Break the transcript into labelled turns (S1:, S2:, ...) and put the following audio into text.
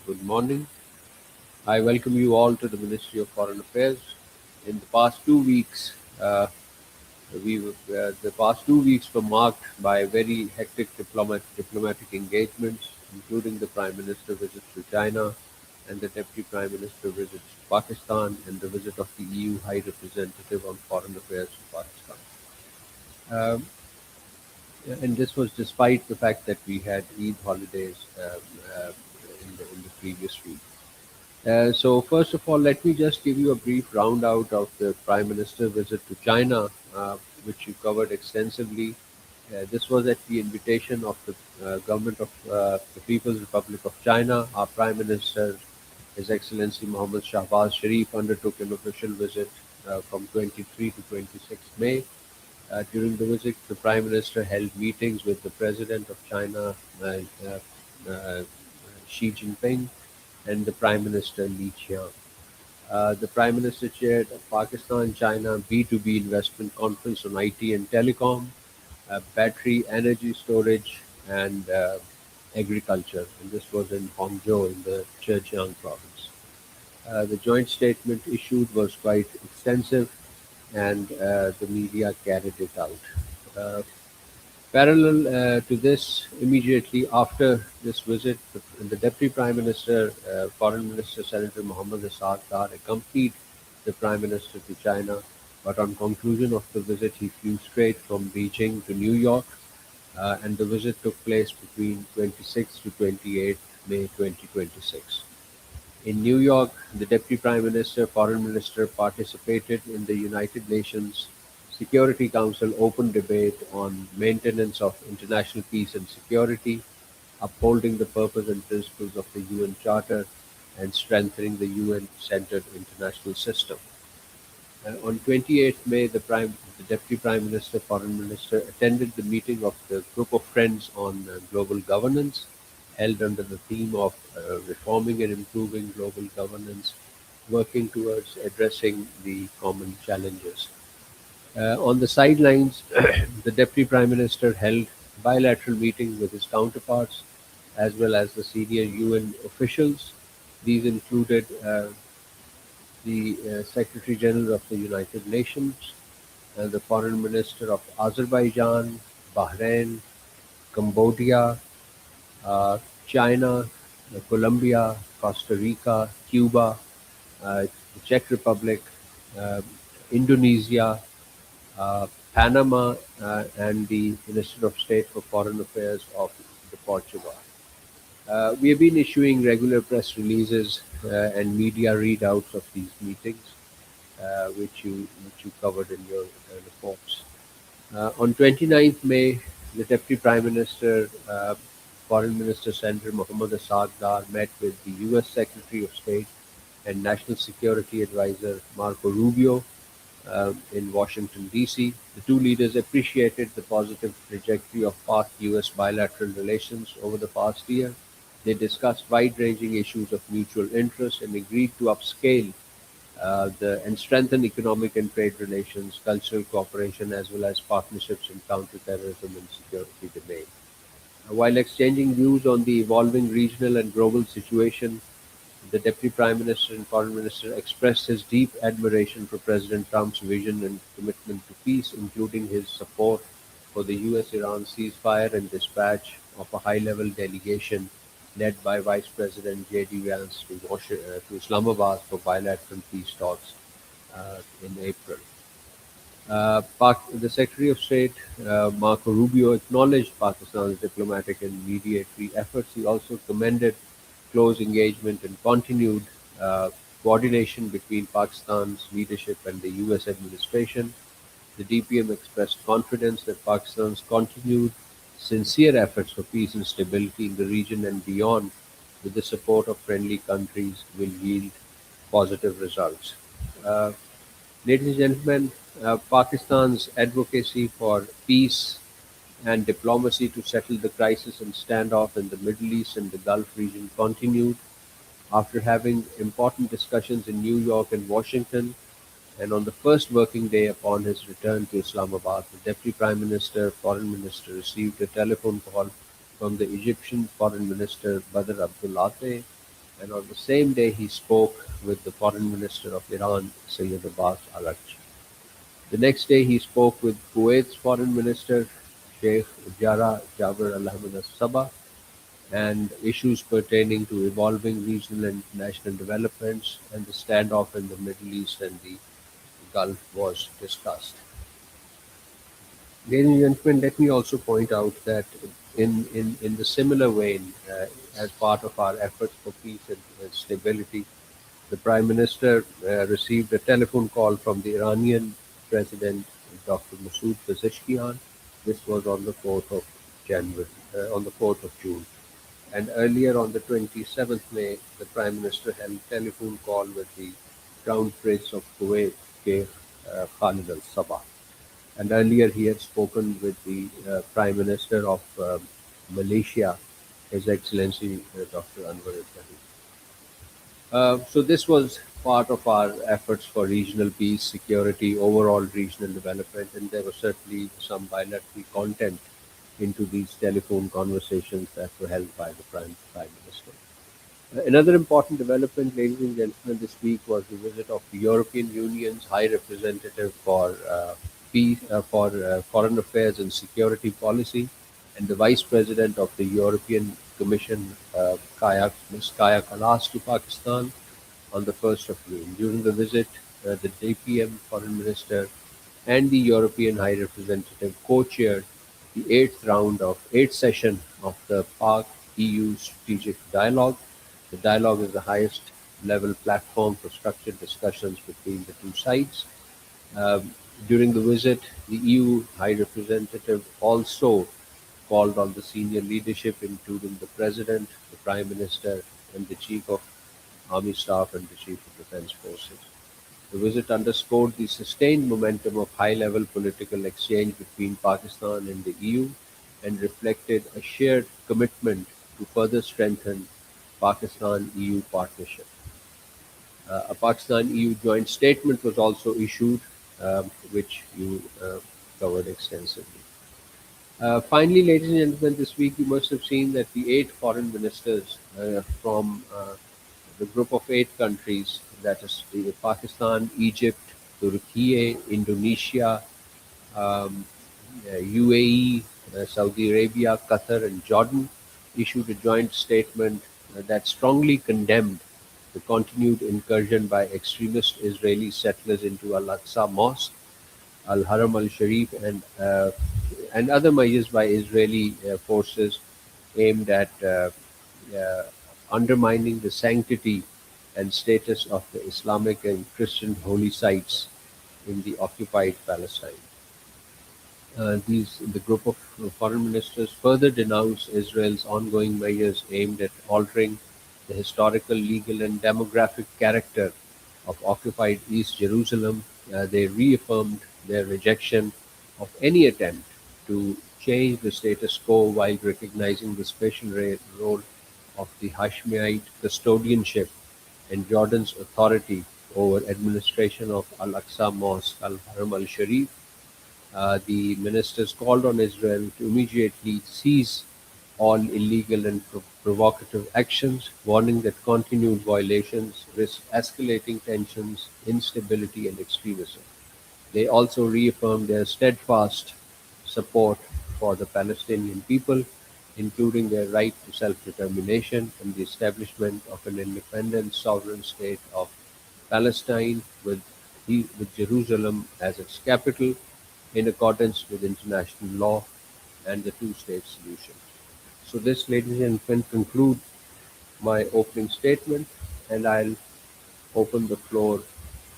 S1: Good morning. I welcome you all to the Ministry of Foreign Affairs. In the past 2 weeks, the past 2 weeks were marked by very hectic diplomatic engagements, including the Prime Minister visits to China and the Deputy Prime Minister visits to Pakistan and the visit of the EU High Representative on Foreign Affairs to Pakistan. Um, and this was despite the fact that we had Eid holidays in the previous week. So first of all, let me just give you a brief roundout of the Prime Minister visit to China, which you covered extensively. This was at the invitation of the government of the People's Republic of China. Our Prime Minister, His Excellency Mohammad Shahbaz Sharif, undertook an official visit from 23 to 26 May. During the visit, the Prime Minister held meetings with the President of China, Xi Jinping, and the Prime Minister Li Qiang. The Prime Minister chaired a Pakistan-China B2B investment conference on IT and telecom, battery energy storage, and agriculture. And this was in Hangzhou in the Zhejiang province. The joint statement issued was quite extensive, and the media carried it out. Uh, Parallel to this, immediately after this visit, the Deputy Prime Minister, Foreign Minister Senator Mohammad Asad Dar, accompanied the Prime Minister to China, but on conclusion of the visit, he flew straight from Beijing to New York, and the visit took place between 26 to 28 May 2026. In New York, the Deputy Prime Minister, Foreign Minister participated in the United Nations Security Council open debate on maintenance of international peace and security, upholding the purpose and principles of the UN Charter, and strengthening the UN-centered international system. On 28th May, the Deputy Prime Minister, Foreign Minister attended the meeting of the Group of Friends on Global Governance, held under the theme of reforming and improving global governance, working towards addressing the common challenges. On the sidelines, the Deputy Prime Minister held bilateral meetings with his counterparts as well as the senior UN officials. These included the Secretary General of the United Nations, the Foreign Minister of Azerbaijan, Bahrain, Cambodia, uh, China, Colombia, Costa Rica, Cuba, the Czech Republic, uh, Indonesia, Panama, and the Minister of State for Foreign Affairs of the Portugal. We have been issuing regular press releases and media readouts of these meetings, which you covered in your reports. On 29th May, the Deputy Prime Minister, Foreign Minister Senator Mohammad Asad Dar, met with the U.S. Secretary of State and National Security Advisor Marco Rubio in Washington, D.C. The two leaders appreciated the positive trajectory of Pak-US bilateral relations over the past year. They discussed wide-ranging issues of mutual interest and agreed to upscale and strengthen economic and trade relations, cultural cooperation, as well as partnerships in counterterrorism and security domain. While exchanging views on the evolving regional and global situation, the Deputy Prime Minister and Foreign Minister expressed his deep admiration for President Trump's vision and commitment to peace, including his support for the US-Iran ceasefire and dispatch of a high-level delegation led by Vice President J.D. Vance to Islamabad for bilateral peace talks in April. The Secretary of State, Marco Rubio, acknowledged Pakistan's diplomatic and mediatory efforts. He also commended close engagement and continued uh, coordination between Pakistan's leadership and the US administration. The DPM expressed confidence that Pakistan's continued sincere efforts for peace and stability in the region and beyond, with the support of friendly countries, will yield positive results. Uh, Ladies and gentlemen, Pakistan's advocacy for peace and diplomacy to settle the crisis and standoff in the Middle East and the Gulf region continued. After having important discussions in New York and Washington, and on the first working day upon his return to Islamabad, the Deputy Prime Minister, Foreign Minister received a telephone call from the Egyptian Foreign Minister Badr Abdullateh and on the same day he spoke with the Foreign Minister of Iran, Sayyid Abbas Araghchi. The next day he spoke with Kuwait's Foreign Minister, Sheikh Jarrah Jabir Al Ahmed Al Sabah, and issues pertaining to evolving regional and international developments and the standoff in the Middle East and the Gulf was discussed. Ladies and gentlemen, let me also point out that in the similar vein, as part of our efforts for peace and stability, the Prime Minister received a telephone call from the Iranian President, Dr. Masoud Pezeshkian. This was on the 4th of January, on the 4th of June. And earlier on the 27th May, the Prime Minister held a telephone call with the Crown Prince of Kuwait, Sheikh Khalid Al Sabah. And earlier he had spoken with the Prime Minister of Malaysia, His Excellency Dr. Anwar Ibrahim. So this was part of our efforts for regional peace, security, overall regional development, and there was certainly some bilateral content into these telephone conversations that were held by the Prime Minister. Another important development, ladies and gentlemen, this week was the visit of the European Union's High Representative for Peace, for Foreign Affairs and Security Policy, and the Vice President of the European Commission, Ms. Kaya Kalas, to Pakistan on the 1st of June. During the visit, the JPM Foreign Minister and the European High Representative co-chaired the eighth session of the Pak-EU Strategic Dialogue. The dialogue is the highest level platform for structured discussions between the two sides. Um, During the visit, the EU High Representative also called on the senior leadership, including the President, the Prime Minister, and the Chief of Army Staff and the Chief of Defence Forces. The visit underscored the sustained momentum of high-level political exchange between Pakistan and the EU and reflected a shared commitment to further strengthen Pakistan-EU partnership. A Pakistan-EU joint statement was also issued, which you covered extensively. Finally, ladies and gentlemen, this week you must have seen that the eight foreign ministers from the group of eight countries, that is Pakistan, Egypt, Turkey, Indonesia, um, UAE, Saudi Arabia, Qatar, and Jordan, issued a joint statement that strongly condemned the continued incursion by extremist Israeli settlers into Al-Aqsa Mosque, Al-Haram al-Sharif, and other measures by Israeli forces aimed at uh, undermining the sanctity and status of the Islamic and Christian holy sites in the occupied Palestine. The group of foreign ministers further denounced Israel's ongoing measures aimed at altering the historical, legal, and demographic character of occupied East Jerusalem. They reaffirmed their rejection of any attempt to change the status quo while recognizing the special role of the Hashemite custodianship and Jordan's authority over administration of Al-Aqsa Mosque, Al-Haram al-Sharif. The ministers called on Israel to immediately cease all illegal and provocative actions, warning that continued violations risk escalating tensions, instability, and extremism. They also reaffirmed their steadfast support for the Palestinian people, including their right to self-determination and the establishment of an independent sovereign state of Palestine with Jerusalem as its capital, in accordance with international law and the two-state solution. So this, ladies and gentlemen, concludes my opening statement, and I'll open the floor